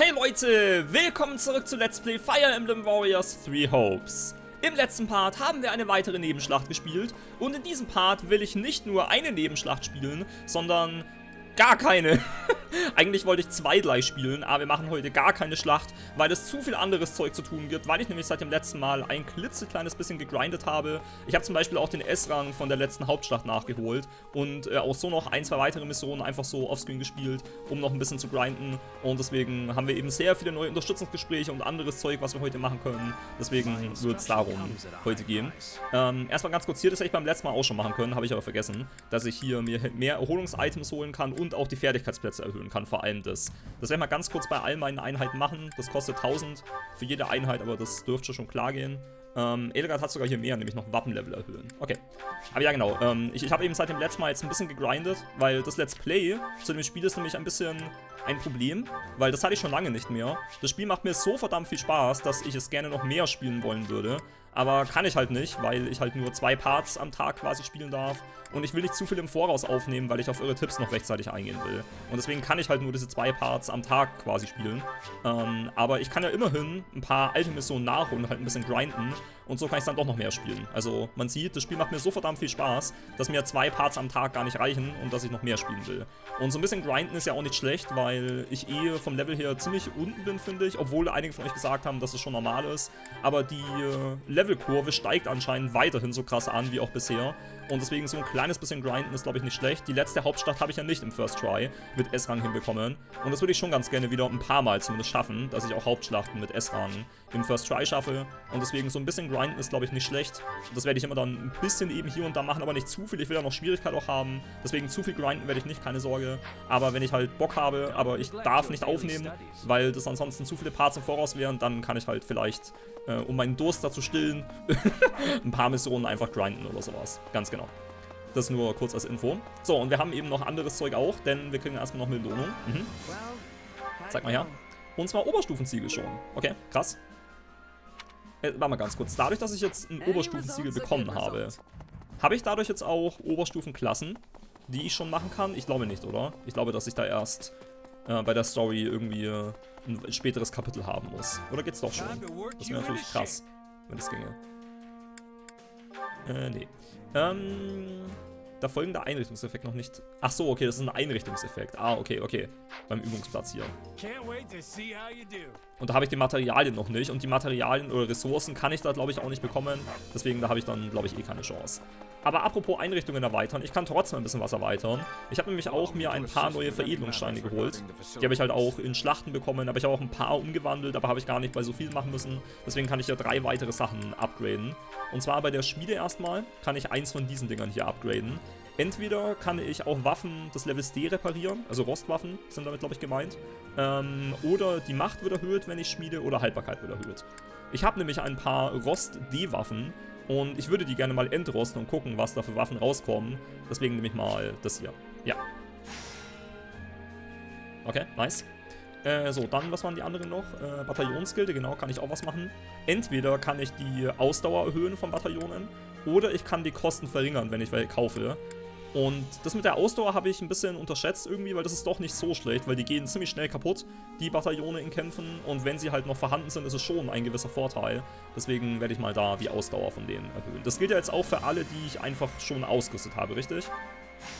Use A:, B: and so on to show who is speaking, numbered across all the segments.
A: Hey Leute, willkommen zurück zu Let's Play Fire Emblem Warriors 3 Hopes. Im letzten Part haben wir eine weitere Nebenschlacht gespielt und in diesem Part will ich nicht nur eine Nebenschlacht spielen, sondern gar keine. Eigentlich wollte ich 2 gleich spielen, aber wir machen heute gar keine Schlacht, weil es zu viel anderes Zeug zu tun gibt, weil ich nämlich seit dem letzten Mal ein klitzekleines bisschen gegrindet habe. Ich habe zum Beispiel auch den S-Rang von der letzten Hauptschlacht nachgeholt und auch so noch 1, 2 weitere Missionen einfach so offscreen gespielt, um noch ein bisschen zu grinden. Und deswegen haben wir eben sehr viele neue Unterstützungsgespräche und anderes Zeug, was wir heute machen können. Deswegen wird es darum heute gehen. Erstmal ganz kurz hier, das hätte ich beim letzten Mal auch schon machen können, habe ich aber vergessen, dass ich hier mir mehr Erholungs-Items holen kann und auch die Fertigkeitsplätze erhöhen kann, vor allem das. Das werde ich mal ganz kurz bei all meinen Einheiten machen. Das kostet 1000 für jede Einheit, aber das dürfte schon klar gehen. Edelgard hat sogar hier mehr, nämlich noch Wappenlevel erhöhen. Okay. Aber ja, genau. Ich habe eben seit dem letzten Mal jetzt ein bisschen gegrindet, weil das Let's Play zu dem Spiel ist nämlich ein bisschen ein Problem, weil das hatte ich schon lange nicht mehr. Das Spiel macht mir so verdammt viel Spaß, dass ich es gerne noch mehr spielen wollen würde. Aber kann ich halt nicht, weil ich halt nur 2 Parts am Tag quasi spielen darf. Und ich will nicht zu viel im Voraus aufnehmen, weil ich auf eure Tipps noch rechtzeitig eingehen will. Und deswegen kann ich halt nur diese 2 Parts am Tag quasi spielen. Aber ich kann ja immerhin ein paar alte Missionen nachholen und halt ein bisschen grinden. Und so kann ich dann doch noch mehr spielen. Also man sieht, das Spiel macht mir so verdammt viel Spaß, dass mir 2 Parts am Tag gar nicht reichen und dass ich noch mehr spielen will. Und so ein bisschen grinden ist ja auch nicht schlecht, weil ich vom Level her ziemlich unten bin, finde ich. Obwohl einige von euch gesagt haben, dass es schon normal ist. Aber die Levelkurve steigt anscheinend weiterhin so krass an wie auch bisher. Und deswegen so ein kleines bisschen grinden ist, glaube ich, nicht schlecht. Die letzte Hauptstadt habe ich ja nicht im First Try mit S-Rang hinbekommen. Und das würde ich schon ganz gerne wieder ein paar Mal zumindest schaffen, dass ich auch Hauptschlachten mit S-Rang im First Try schaffe. Und deswegen so ein bisschen grinden ist, glaube ich, nicht schlecht. Das werde ich immer dann ein bisschen eben hier und da machen, aber nicht zu viel. Ich will ja noch Schwierigkeit auch haben. Deswegen zu viel grinden werde ich nicht, keine Sorge. Aber wenn ich halt Bock habe, aber ich darf nicht aufnehmen, weil das ansonsten zu viele Parts im Voraus wären, dann kann ich halt vielleicht, um meinen Durst da zu stillen, ein paar Missionen einfach grinden oder sowas. Ganz genau. Das nur kurz als Info. So, und wir haben eben noch anderes Zeug auch, denn wir kriegen erstmal noch Belohnung. Zeig mal her. Und zwar Oberstufenziegel schon. Okay, krass. Warte mal ganz kurz. Dadurch, dass ich jetzt ein Oberstufenziegel bekommen habe, habe ich dadurch jetzt auch Oberstufenklassen, die ich schon machen kann? Ich glaube nicht, oder? Ich glaube, dass ich da erst bei der Story irgendwie ein späteres Kapitel haben muss. Oder geht's doch schon? Das wäre natürlich krass, wenn das ginge. Nee. Da folgende Einrichtungseffekt noch nicht. Ach so, okay, das ist ein Einrichtungseffekt. Ah, okay, okay. Beim Übungsplatz hier. Und da habe ich die Materialien noch nicht. Und die Materialien oder Ressourcen kann ich da, glaube ich, auch nicht bekommen. Deswegen, da habe ich dann, glaube ich, eh keine Chance. Aber apropos Einrichtungen erweitern, ich kann trotzdem ein bisschen was erweitern. Ich habe nämlich auch mir ein paar neue Veredelungssteine geholt. Die habe ich halt auch in Schlachten bekommen, aber ich habe auch ein paar umgewandelt, aber habe ich gar nicht bei so viel machen müssen. Deswegen kann ich ja 3 weitere Sachen upgraden. Und zwar bei der Schmiede erstmal kann ich eins von diesen Dingern hier upgraden. Entweder kann ich auch Waffen des Levels D reparieren, also Rostwaffen sind damit, glaube ich, gemeint. Oder die Macht wird erhöht, wenn ich schmiede, oder Haltbarkeit wird erhöht. Ich habe nämlich ein paar Rost-D-Waffen. Und ich würde die gerne mal entrosten und gucken, was da für Waffen rauskommen. Deswegen nehme ich mal das hier. Ja. Okay, nice. So, dann, was waren die anderen noch? Bataillonsgilde, genau, kann ich auch was machen. Entweder kann ich die Ausdauer erhöhen von Bataillonen, oder ich kann die Kosten verringern, wenn ich welche kaufe. Und das mit der Ausdauer habe ich ein bisschen unterschätzt irgendwie, weil das ist doch nicht so schlecht, weil die gehen ziemlich schnell kaputt, die Bataillone in Kämpfen. Und wenn sie halt noch vorhanden sind, ist es schon ein gewisser Vorteil. Deswegen werde ich mal da die Ausdauer von denen erhöhen. Das gilt ja jetzt auch für alle, die ich einfach schon ausgerüstet habe, richtig?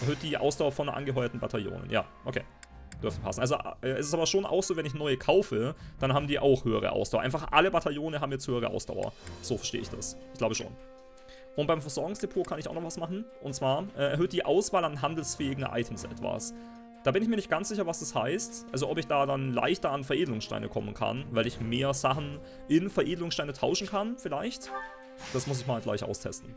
A: Erhöht die Ausdauer von angeheuerten Bataillonen. Ja, okay. Dürfte passen. Also es ist aber schon auch so, wenn ich neue kaufe, dann haben die auch höhere Ausdauer. Einfach alle Bataillone haben jetzt höhere Ausdauer. So verstehe ich das. Ich glaube schon. Und beim Versorgungsdepot kann ich auch noch was machen. Und zwar erhöht die Auswahl an handelsfähigen Items etwas. Da bin ich mir nicht ganz sicher, was das heißt. Also ob ich da dann leichter an Veredelungssteine kommen kann, weil ich mehr Sachen in Veredelungssteine tauschen kann, vielleicht. Das muss ich mal gleich austesten.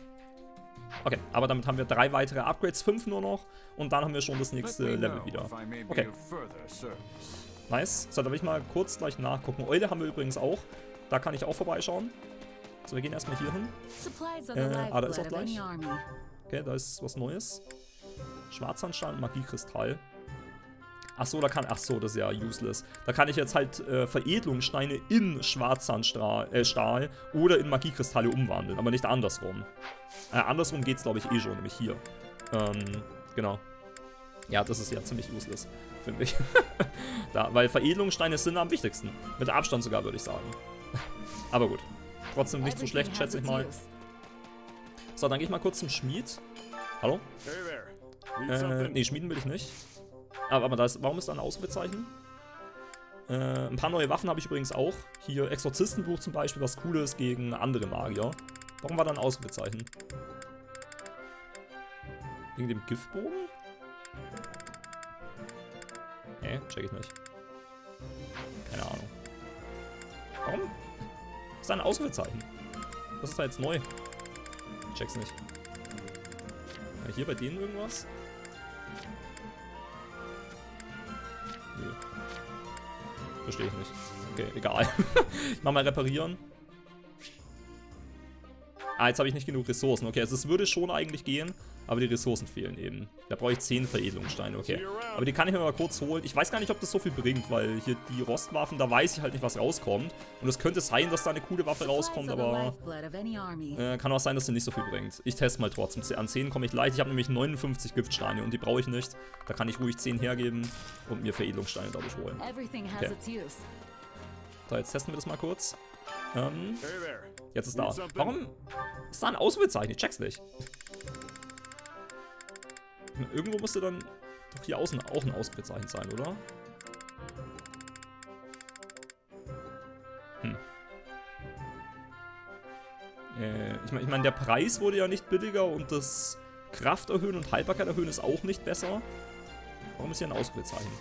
A: Okay, aber damit haben wir 3 weitere Upgrades, 5 nur noch. Und dann haben wir schon das nächste Level wieder. Okay. Nice. So, da will ich mal kurz gleich nachgucken. Eule haben wir übrigens auch. Da kann ich auch vorbeischauen. So, wir gehen erstmal hier hin. Da ist auch gleich. Okay, da ist was Neues. Schwarzsandstein und Magiekristall. Achso, achso, das ist ja useless. Da kann ich jetzt halt Veredelungssteine in Schwarzsandstahl oder in Magiekristalle umwandeln, aber nicht andersrum. Andersrum geht's, glaube ich, eh schon, nämlich hier. Genau. Ja, das ist ja ziemlich useless. finde ich. Weil Veredelungssteine sind am wichtigsten. Mit Abstand sogar, würde ich sagen. Aber gut. Trotzdem nicht so schlecht, schätze ich mal. So, dann gehe ich mal kurz zum Schmied. Hallo? Nee, schmieden will ich nicht. Aber warum ist da ein Ausrufezeichen? Ein paar neue Waffen habe ich übrigens auch. Hier Exorzistenbuch zum Beispiel, was cool ist gegen andere Magier. Warum war da ein Ausrufezeichen? Wegen dem Giftbogen? Nee, check ich nicht. Keine Ahnung. Warum? Ist da ein Ausrufezeichen? Was ist da jetzt neu? Ich check's nicht. Hier bei denen irgendwas? Nö. Verstehe ich nicht. Okay, egal. Ich mach mal reparieren. Ah, jetzt habe ich nicht genug Ressourcen. Okay, also es würde schon eigentlich gehen, aber die Ressourcen fehlen eben. Da brauche ich 10 Veredelungssteine, okay. Aber die kann ich mir mal kurz holen. Ich weiß gar nicht, ob das so viel bringt, weil hier die Rostwaffen, da weiß ich halt nicht, was rauskommt. Und es könnte sein, dass da eine coole Waffe rauskommt, aber kann auch sein, dass sie nicht so viel bringt. Ich teste mal trotzdem. An 10 komme ich leicht. Ich habe nämlich 59 Giftsteine und die brauche ich nicht. Da kann ich ruhig 10 hergeben und mir Veredelungssteine, glaube ich, holen. Okay. So, jetzt testen wir das mal kurz. Jetzt ist da. Warum ist da ein Ausrufezeichen? Ich check's nicht. Irgendwo müsste dann doch hier außen auch ein Ausrufezeichen sein, oder? Ich meine, der Preis wurde ja nicht billiger und das Kraft erhöhen und Haltbarkeit erhöhen ist auch nicht besser. Warum ist hier ein Ausrufezeichen?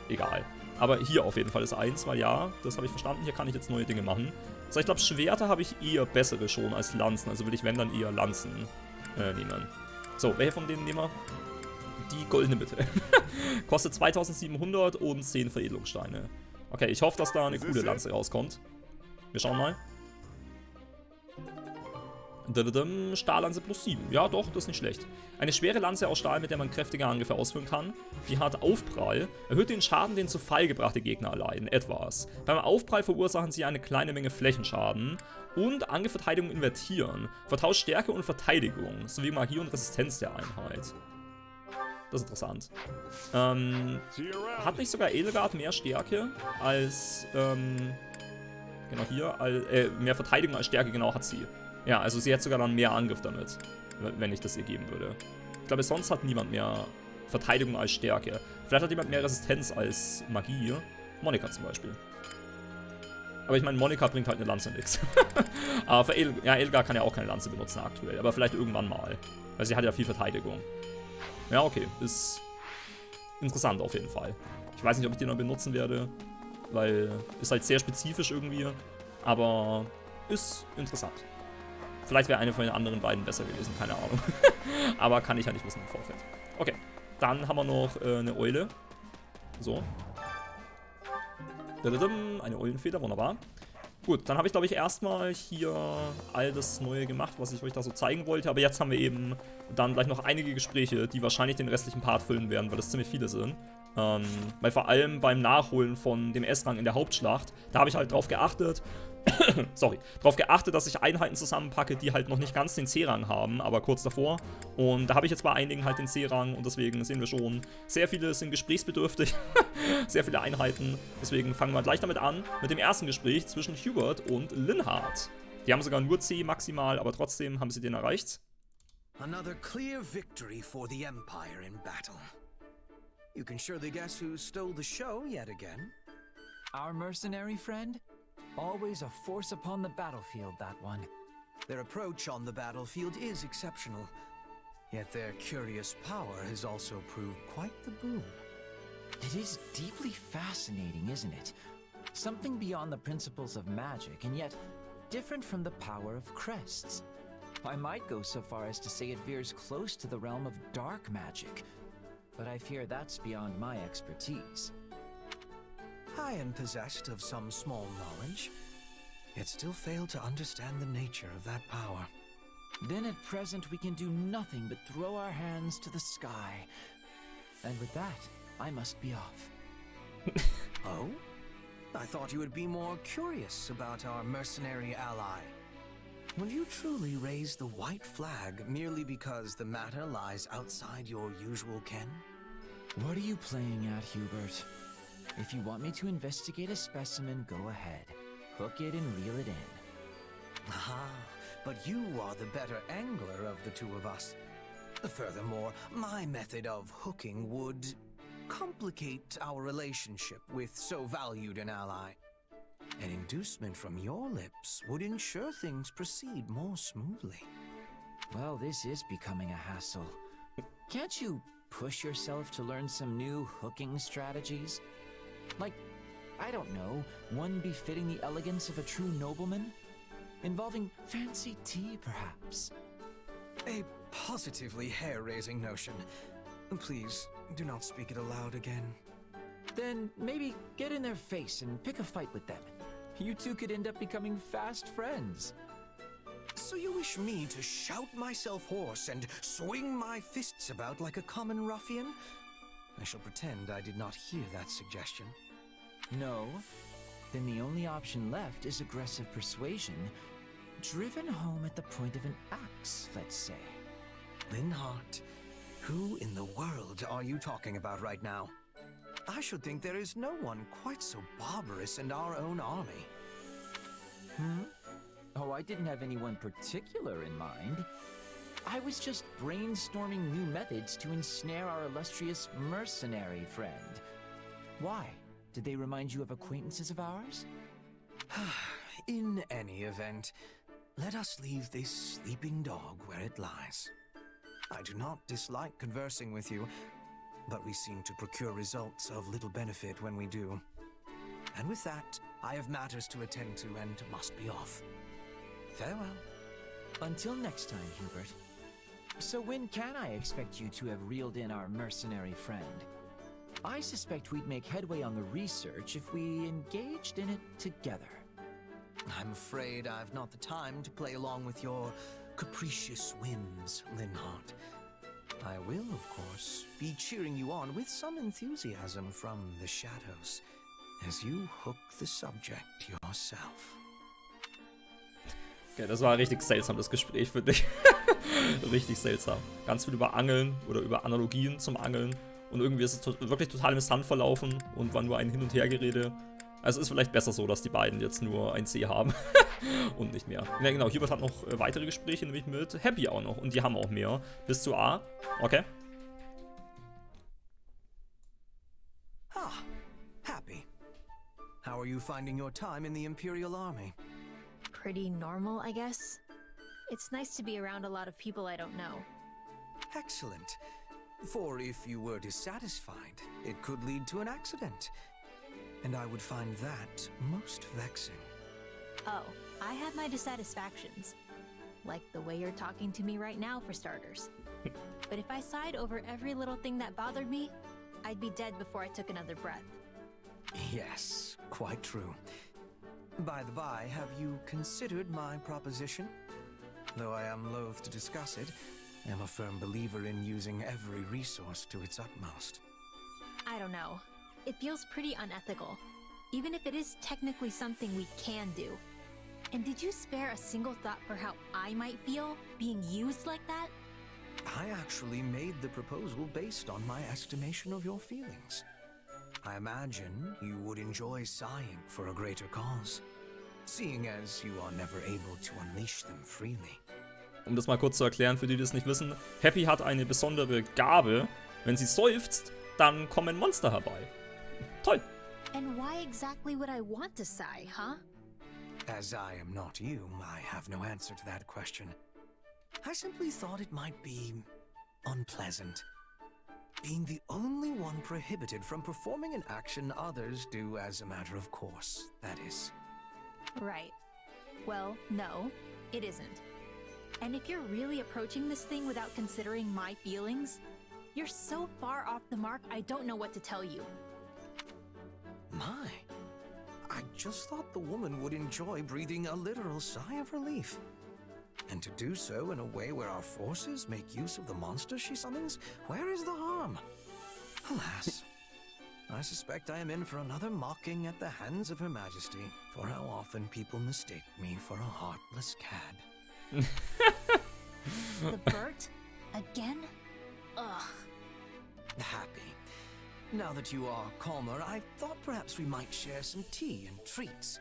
A: Egal. Aber hier auf jeden Fall ist 1, weil ja, das habe ich verstanden, hier kann ich jetzt neue Dinge machen. Also ich glaube, Schwerter habe ich eher bessere schon als Lanzen. Also will ich, wenn, dann eher Lanzen nehmen. So, welche von denen nehmen wir? Die goldene bitte. Kostet 2700 und 10 Veredelungssteine. Okay, ich hoffe, dass da eine coole Lanze rauskommt. Wir schauen mal. Stahllanze plus 7. Ja, doch, das ist nicht schlecht. Eine schwere Lanze aus Stahl, mit der man kräftige Angriffe ausführen kann. Die hat Aufprall. Erhöht den Schaden, den zu Fall gebrachte Gegner erleiden. Etwas. Beim Aufprall verursachen sie eine kleine Menge Flächenschaden. Und Angriffsverteidigung invertieren. Vertauscht Stärke und Verteidigung. Sowie Magie und Resistenz der Einheit. Das ist interessant. Hat nicht sogar Edelgard mehr Stärke als, genau hier, mehr Verteidigung als Stärke, genau, hat sie. Ja, also sie hätte sogar dann mehr Angriff damit, wenn ich das ihr geben würde. Ich glaube, sonst hat niemand mehr Verteidigung als Stärke. Vielleicht hat jemand mehr Resistenz als Magie. Monika zum Beispiel. Aber ich meine, Monika bringt halt eine Lanze nichts. Aber für Edelgard kann ja auch keine Lanze benutzen aktuell. Aber vielleicht irgendwann mal. Weil sie hat ja viel Verteidigung. Ja, okay. Ist interessant auf jeden Fall. Ich weiß nicht, ob ich den noch benutzen werde. Weil ist halt sehr spezifisch irgendwie. Aber ist interessant. Vielleicht wäre eine von den anderen beiden besser gewesen, keine Ahnung. Aber kann ich ja nicht wissen im Vorfeld. Okay, dann haben wir noch eine Eule. So. Eine Eulenfeder, wunderbar. Gut, dann habe ich, glaube ich, erstmal hier all das Neue gemacht, was ich euch da so zeigen wollte. Aber jetzt haben wir eben dann gleich noch einige Gespräche, die wahrscheinlich den restlichen Part füllen werden, weil das ziemlich viele sind. Weil vor allem beim Nachholen von dem S-Rang in der Hauptschlacht, da habe ich halt drauf geachtet, dass ich Einheiten zusammenpacke, die halt noch nicht ganz den C-Rang haben, aber kurz davor. Und da habe ich jetzt bei einigen halt den C-Rang und deswegen sehen wir schon, sehr viele sind gesprächsbedürftig, sehr viele Einheiten. Deswegen fangen wir gleich damit an, mit dem ersten Gespräch zwischen Hubert und Linhardt. Die haben sogar nur C maximal, aber trotzdem haben sie den erreicht.
B: Another clear victory for the Empire in battle. You can surely guess who stole the show yet again.
C: Our mercenary friend? Always a force upon the battlefield, that one.
B: Their approach on the battlefield is exceptional, yet their curious power has also proved quite the boon.
C: It is deeply fascinating, isn't it? Something beyond the principles of magic, and yet different from the power of crests. I might go so far as to say it veers close to the realm of dark magic, but I fear that's beyond my expertise.
B: I am possessed of some small knowledge, yet still fail to understand the nature of that power.
C: Then at present we can do nothing but throw our hands to the sky. And with that, I must be off.
B: Oh? I thought you would be more curious about our mercenary ally. Will you truly raise the white flag merely because the matter lies outside your usual ken?
C: What are you playing at, Hubert? If you want me to investigate a specimen, go ahead. Hook it and reel it in.
B: Ah, but you are the better angler of the two of us. Furthermore, my method of hooking would complicate our relationship with so valued an ally. An inducement from your lips would ensure things proceed more smoothly.
C: Well, this is becoming a hassle. Can't you push yourself to learn some new hooking strategies? Like, I don't know, one befitting the elegance of a true nobleman? Involving fancy tea, perhaps?
B: A positively hair-raising notion. Please, do not speak it aloud again.
C: Then maybe get in their face and pick a fight with them. You two could end up becoming fast friends.
B: So you wish me to shout myself hoarse and swing my fists about like a common ruffian? I shall pretend I did not hear that suggestion.
C: No? Then the only option left is aggressive persuasion, driven home at the point of an axe, let's say.
B: Linhardt, who in the world are you talking about right now? I should think there is no one quite so barbarous in our own army.
C: Oh, I didn't have anyone particular in mind. I was just brainstorming new methods to ensnare our illustrious mercenary friend. Why? Did they remind you of acquaintances of ours?
B: In any event, let us leave this sleeping dog where it lies. I do not dislike conversing with you, but we seem to procure results of little benefit when we do. And with that, I have matters to attend to and must be off. Farewell.
C: Until next time, Hubert. So when can I expect you to have reeled in our mercenary friend? I suspect we'd make headway on the research if we engaged in it together.
B: I'm afraid I've not the time to play along with your capricious whims, Linhardt. I will, of course, be cheering you on with some enthusiasm from the shadows as you hook the subject yourself.
A: Okay, das war ein richtig seltsames Gespräch für dich. Richtig seltsam. Ganz viel über Angeln oder über Analogien zum Angeln. Und irgendwie ist es wirklich total im Sand verlaufen und war nur ein Hin- und Hergerede. Also ist vielleicht besser so, dass die beiden jetzt nur ein C haben und nicht mehr. Ja, genau, Hubert hat noch weitere Gespräche, nämlich mit Happy auch noch. Und die haben auch mehr. Bis zu A. Okay.
B: Ah, Happy. How are you finding your time in the Imperial Army?
D: Pretty normal, I guess. It's nice to be around a lot of people I don't know.
B: Excellent. For if you were dissatisfied, it could lead to an accident. And I would find that most vexing.
D: Oh, I have my dissatisfactions. Like the way you're talking to me right now, for starters. But if I sighed over every little thing that bothered me, I'd be dead before I took another breath.
B: Yes, quite true. By the by, have you considered my proposition? Though I am loath to discuss it, I am a firm believer in using every resource to its utmost.
D: I don't know. It feels pretty unethical, even if it is technically something we can do. And did you spare a single thought for how I might feel being used like that?
B: I actually made the proposal based on my estimation of your feelings. I imagine you would enjoy sighing for a greater cause, seeing as you are never able to unleash them freely.
A: Um das mal kurz zu erklären, für die, die das nicht wissen. Happy hat eine besondere Gabe. Wenn sie seufzt, dann kommen Monster herbei. Toll.
D: And why exactly would I want to sigh, huh?
B: As I am not you, I have no answer to that question. I simply thought it might be unpleasant. Being the only one prohibited from performing an action others do as a matter of course, that is.
D: Right. Well, no, it isn't. And if you're really approaching this thing without considering my feelings, you're so far off the mark I don't know what to tell you.
B: My, I just thought the woman would enjoy breathing a literal sigh of relief. And to do so in a way where our forces make use of the monster she summons, where is the harm? Alas, I suspect I am in for another mocking at the hands of Her Majesty for how often people mistake me for a heartless cad.
D: The Bert? Again? Ugh.
B: Happy. Now that you are calmer, I thought perhaps we might share some tea and treats.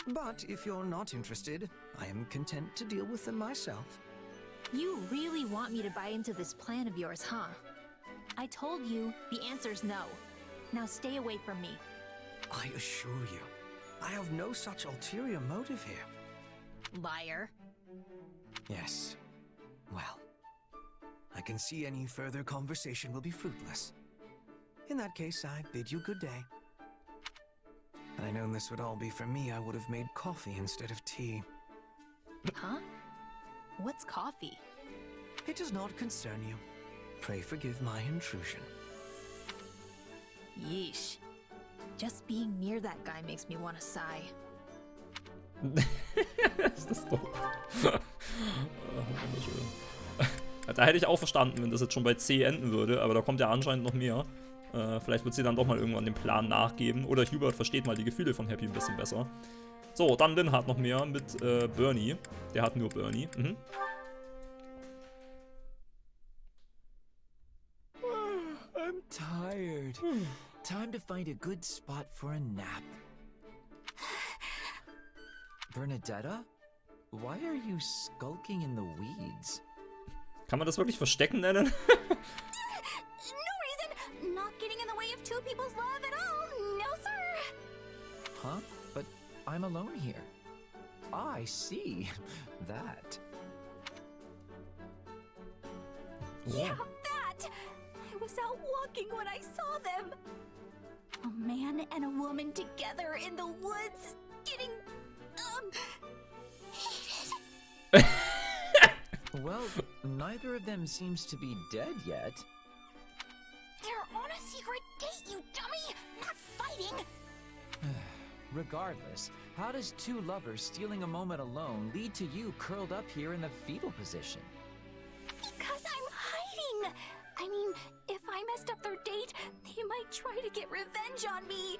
B: But if you're not interested, I am content to deal with them myself.
D: You really want me to buy into this plan of yours, huh? I told you the answer's no. Now stay away from me.
B: I assure you, I have no such ulterior motive here.
D: Liar.
B: Yes. Well, I can see any further conversation will be fruitless. In that case, I bid you good day. Had I known this would all be for me, I would have made coffee instead of tea.
D: Huh? What's coffee?
B: It does not concern you. Pray forgive my intrusion.
D: Yeesh. Just being near that guy makes me want to sigh.
A: Ist das doof. Wunderschön. Da hätte ich auch verstanden, wenn das jetzt schon bei C enden würde, aber da kommt ja anscheinend noch mehr. Vielleicht wird sie dann doch mal irgendwann dem Plan nachgeben. Oder Hubert versteht mal die Gefühle von Happy ein bisschen besser. So, dann Lynn hat noch mehr mit Bernie. Der hat nur Bernie. Mhm.
C: I'm tired. Time to find a good spot for a nap. Bernadetta? Why are you skulking in the weeds?
A: Kann man das wirklich Verstecken nennen?
D: No reason! Not getting in the way of two people's love at all! No, sir!
C: Huh? But I'm alone here. I see. That.
D: Yeah, that! I was out walking when I saw them! A man and a woman together in the woods, getting, hated.
C: Well, neither of them seems to be dead yet.
D: They're on a secret date, you dummy! Not fighting!
C: Regardless, how does two lovers stealing a moment alone lead to you curled up here in the fetal position?
D: Because I'm hiding! I mean, if I messed up their date, they might try to get revenge on me!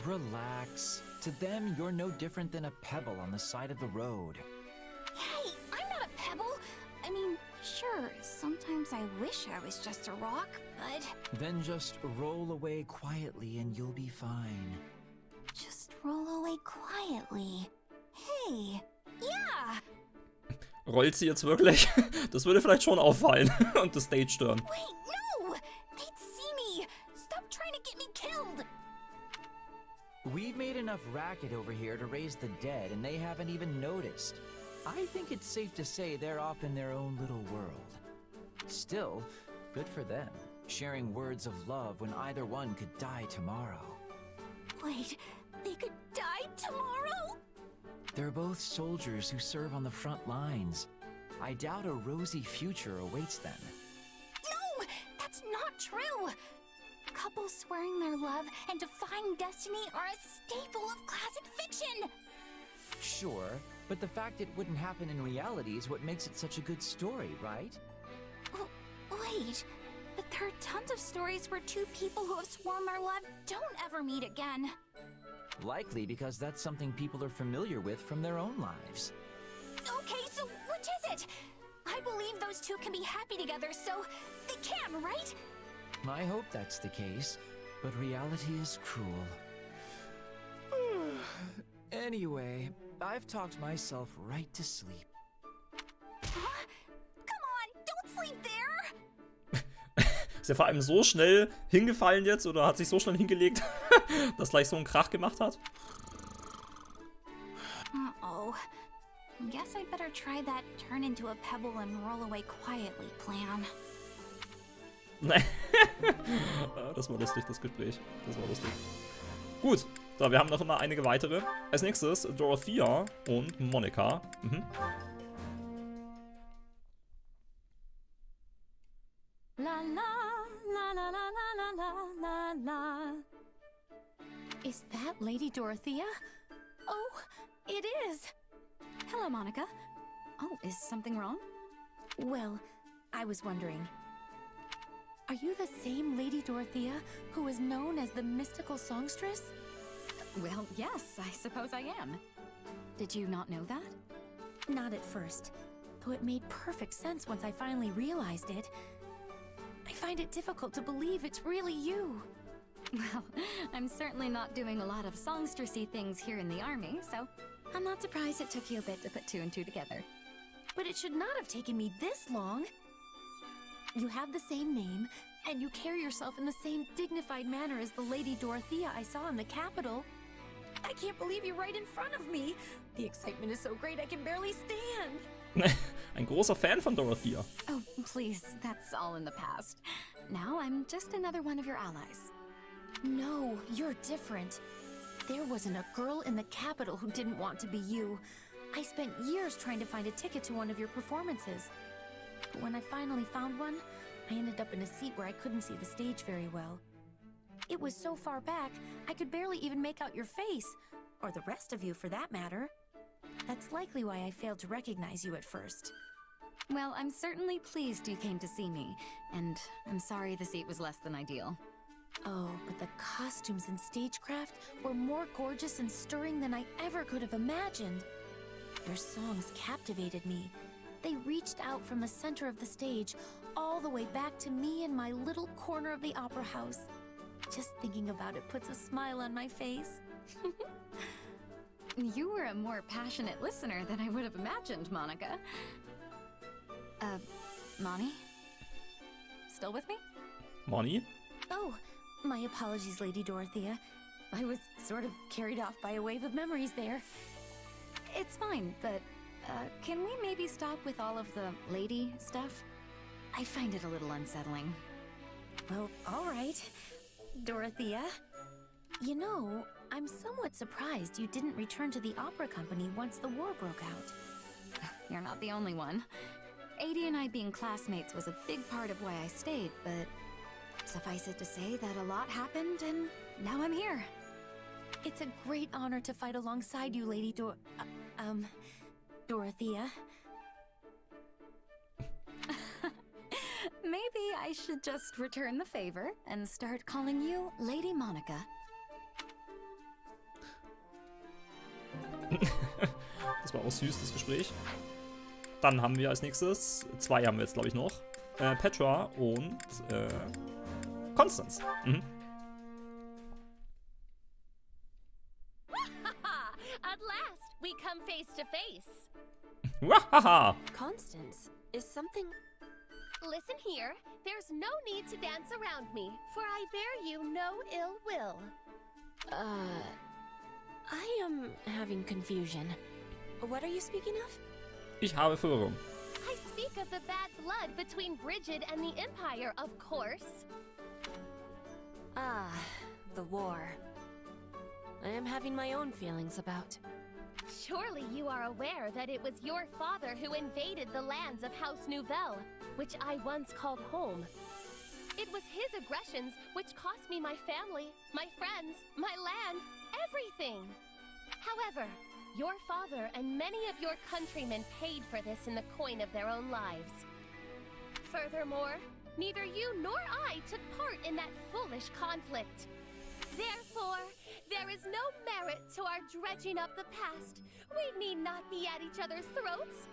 C: Relax. To them, you're no different than a pebble on the side of the road.
D: Hey, I'm not a pebble! I mean, sure, sometimes I wish I was just a rock, but...
C: Then just roll away quietly and you'll be fine.
D: Just roll away quietly. Hey, yeah!
A: Rollt sie jetzt wirklich? Das würde vielleicht schon auffallen und das Date stören.
D: Wait, no! They'd see me! Stop trying to get me killed!
C: We've made enough racket over here to raise the dead and they haven't even noticed. I think it's safe to say they're off in their own little world. Still, good for them, sharing words of love when either one could die tomorrow.
D: Wait, they could die tomorrow?
C: They're both soldiers who serve on the front lines. I doubt a rosy future awaits them.
D: No! That's not true! Couples swearing their love and defying destiny are a staple of classic fiction!
C: Sure, but the fact it wouldn't happen in reality is what makes it such a good story, right?
D: Wait, but there are tons of stories where two people who have sworn their love don't ever meet again.
C: Likely because that's something people are familiar with from their own lives.
D: Okay, so which is it? I believe those two can be happy together, so they can, right?
C: I hope that's the case, but reality is cruel. Anyway, I've talked myself right to sleep.
D: Huh? Come on, don't sleep there!
A: Ist er vor allem so schnell hingefallen jetzt oder hat sich so schnell hingelegt, dass gleich so einen Krach gemacht hat?
D: Uh-oh. Guess I'd better try that turn into a pebble and roll away quietly plan.
A: Das war lustig, das Gespräch. Das war lustig. Gut, so, wir haben noch immer einige weitere. Als nächstes Dorothea und Monika. Mhm.
D: La la la la la la la la la. Is that Lady Dorothea? Oh, it is. Hello, Monica. Oh, is something wrong? Well, I was wondering. Are you the same Lady Dorothea who is known as the mystical songstress?
E: Well, yes, I suppose I am. Did you not know that?
D: Not at first, though it made perfect sense once I finally realized it. I find
F: find it difficult to believe it's really you.
E: Well, I'm certainly not doing a lot of songstressy things here in the army, so I'm not surprised it took you a bit to put two and two together.
F: But it should not have taken me this long. You have the same name, and you carry yourself in the same dignified manner as the Lady Dorothea I saw in the capital. I can't believe you're right in front of me. The excitement is so great I can barely stand.
A: Ein großer Fan von Dorothea.
E: Oh, please, that's all in the past. Now I'm just another one of your allies.
F: No, you're different. There wasn't a girl in the capital who didn't want to be you. I spent years trying to find a ticket to one of your performances. But when I finally found one, I ended up in a seat where I couldn't see the stage very well. It was so far back, I could barely even make out your face, or the rest of you for that matter. That's likely why I failed to recognize you at first.
E: Well, I'm certainly pleased you came to see me, and I'm sorry the seat was less than ideal.
F: Oh, but the costumes and stagecraft were more gorgeous and stirring than I ever could have imagined. Your songs captivated me. They reached out from the center of the stage, all the way back to me in my little corner of the opera house. Just thinking about it puts a smile on my face.
E: You were a more passionate listener than I would have imagined, Monica. Moni? Still with me?
A: Moni?
F: Oh, my apologies, Lady Dorothea. I was sort of carried off by a wave of memories there.
E: It's fine, but can we maybe stop with all of the lady stuff? I find it a little unsettling.
F: Well, all right. Dorothea, you know, I'm somewhat surprised you didn't return to the opera company once the war broke out.
E: You're not the only one. Adi and I being classmates was a big part of why I stayed, but suffice it to say that a lot happened, and now I'm here.
F: It's a great honor to fight alongside you, Lady Dorothea.
E: Maybe I should just return the favor and start calling you Lady Monica.
A: Das war auch süß, das Gespräch. Dann haben wir als nächstes, zwei haben wir jetzt glaube ich noch, Petra und Constance. Mhm.
G: At last, we come face to face.
A: Wahaha!
F: Constance, is something...
G: Listen here, there's no need to dance around me, for I bear you no ill will.
F: I am having confusion. What are you speaking of?
A: Ich habe Verwirrung.
G: I speak of the bad blood between Brigid and the Empire, of course.
F: Ah, the war. I am having my own feelings about.
G: Surely you are aware that it was your father who invaded the lands of House Nouvelle, which I once called home. It was his aggressions which cost me my family, my friends, my land, everything. However, your father and many of your countrymen paid for this in the coin of their own lives. Furthermore, neither you nor I took part in that foolish conflict. Therefore, there is no merit to our dredging up the past. We need not be at each other's throats.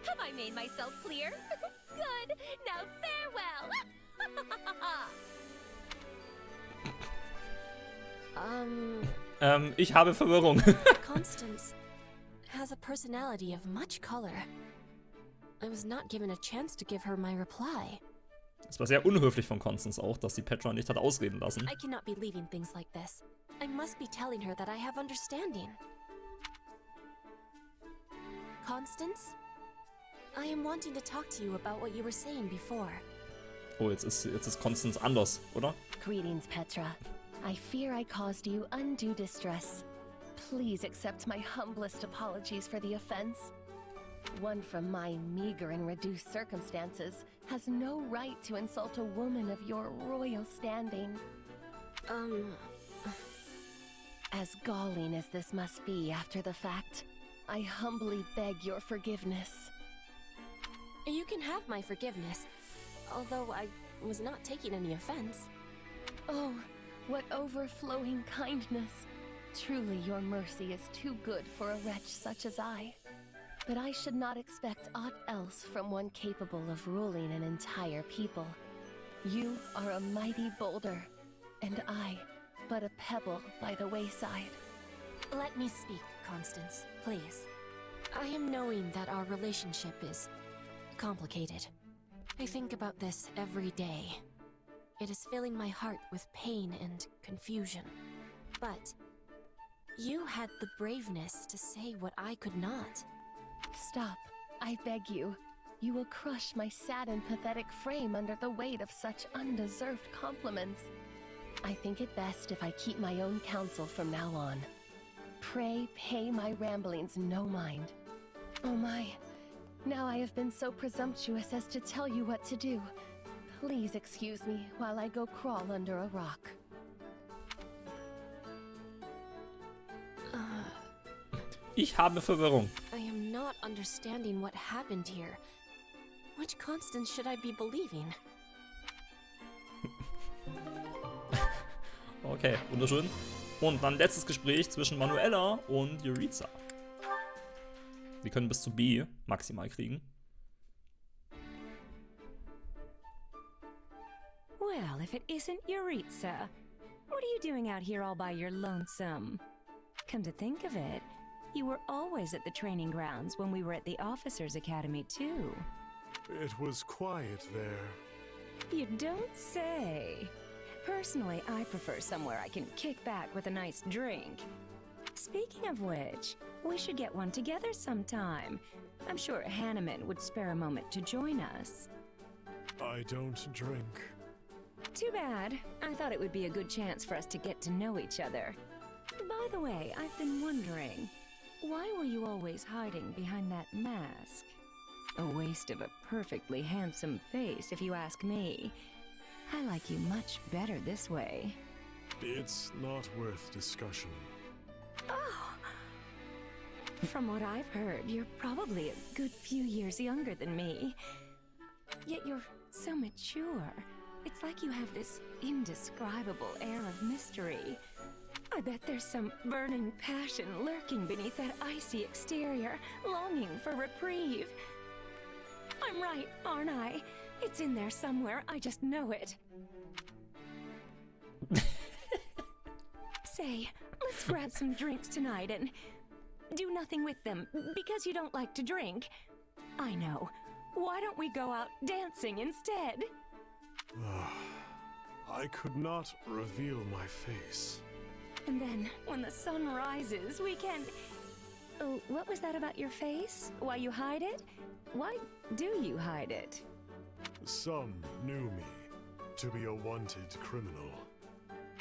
G: Have I made myself clear? Good. Now farewell.
A: Ich habe Verwirrung.
F: Constance has a personality of much color. I was not given a chance to give her my reply.
A: Es war sehr unhöflich von Constance auch, dass sie Petra nicht hat ausreden lassen.
F: I cannot be leaving things like this. I must be telling her that I have understanding. Constance, I am wanting to talk to you about what you were saying before.
A: Oh, jetzt ist Constance anders, oder?
G: Greetings, Petra. I fear I caused you undue distress. Please accept my humblest apologies for the offense. One from my meager and reduced circumstances has no right to insult a woman of your royal standing. As galling as this must be after the fact, I humbly beg your forgiveness.
F: You can have my forgiveness, although I was not taking any offense.
G: Oh, what overflowing kindness. Truly your mercy is too good for a wretch such as I. But I should not expect aught else from one capable of ruling an entire people. You are a mighty boulder, and I, but a pebble by the wayside.
F: Let me speak, Constance, please. I am knowing that our relationship is complicated. I think about this every day. It is filling my heart with pain and confusion. But you had the braveness to say what I could not.
G: Stop, I beg you. You will crush my sad and pathetic frame under the weight of such undeserved compliments. I think it best if I keep my own counsel from now on. Pray pay my ramblings no mind. Oh my, now I have been so presumptuous as to tell you what to do. Please excuse me while I go crawl under a rock.
A: Ich habe Verwirrung.
F: I am not understanding what happened here. Which Constance should I be believing?
A: Okay, wunderschön. Und dann letztes Gespräch zwischen Manuela und Yuritsa. Wir können bis zu B maximal kriegen.
H: Well, if it isn't Yuritsa, what are you doing out here all by your lonesome? Come to think of it, you were always at the training grounds when we were at the Officers' Academy, too.
I: It was quiet there.
H: You don't say. Personally, I prefer somewhere I can kick back with a nice drink. Speaking of which, we should get one together sometime. I'm sure Hanneman would spare a moment to join us.
I: I don't drink.
H: Too bad. I thought it would be a good chance for us to get to know each other. By the way, I've been wondering, why were you always hiding behind that mask? A waste of a perfectly handsome face, if you ask me. I like you much better this way.
I: It's not worth discussion.
H: Oh! From what I've heard, you're probably a good few years younger than me. Yet you're so mature. It's like you have this indescribable air of mystery. I bet there's some burning passion lurking beneath that icy exterior, longing for reprieve. I'm right, aren't I? It's in there somewhere, I just know it. Say, let's grab some drinks tonight and do nothing with them because you don't like to drink. I know. Why don't we go out dancing instead?
I: I could not reveal my face.
H: And then, when the sun rises, we can... Oh, what was that about your face? Why you hide it? Why do you hide it?
I: Some knew me to be a wanted criminal.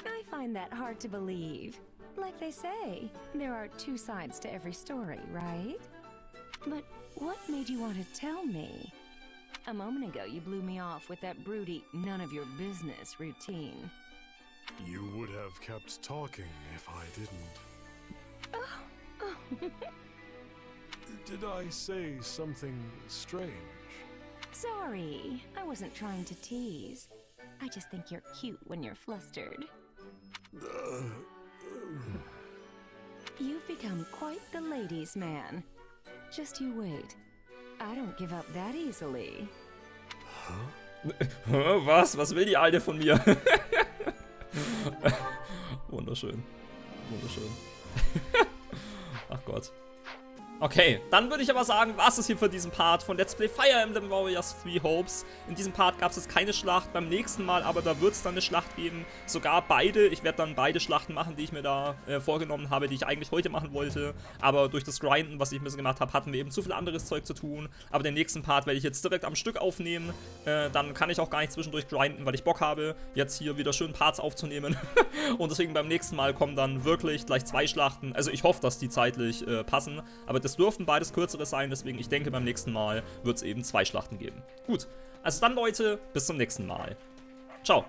H: I find that hard to believe. Like they say, there are two sides to every story, right? But what made you want to tell me? A moment ago, you blew me off with that broody, none-of-your-business routine.
I: You would have kept talking if I didn't.
H: Oh.
I: Did I say something strange?
H: Sorry, I wasn't trying to tease. I just think you're cute when you're flustered. You've become quite the ladies' man. Just you wait. I don't give up that easily.
A: Was? Was will die Alte von mir? Wunderschön. Wunderschön. Ach Gott. Okay, dann würde ich aber sagen, was ist hier für diesen Part von Let's Play Fire Emblem Warriors 3 Hopes. In diesem Part gab es jetzt keine Schlacht, beim nächsten Mal aber da wird es dann eine Schlacht geben. Sogar beide, ich werde dann beide Schlachten machen, die ich mir da vorgenommen habe, die ich eigentlich heute machen wollte. Aber durch das Grinden, was ich ein bisschen gemacht habe, hatten wir eben zu viel anderes Zeug zu tun. Aber den nächsten Part werde ich jetzt direkt am Stück aufnehmen. Dann kann ich auch gar nicht zwischendurch grinden, weil ich Bock habe, jetzt hier wieder schön Parts aufzunehmen. Und deswegen beim nächsten Mal kommen dann wirklich gleich 2 Schlachten. Also ich hoffe, dass die zeitlich passen, aber das dürften beides kürzere sein, deswegen ich denke, beim nächsten Mal wird es eben 2 Schlachten geben. Gut, also dann Leute, bis zum nächsten Mal. Ciao.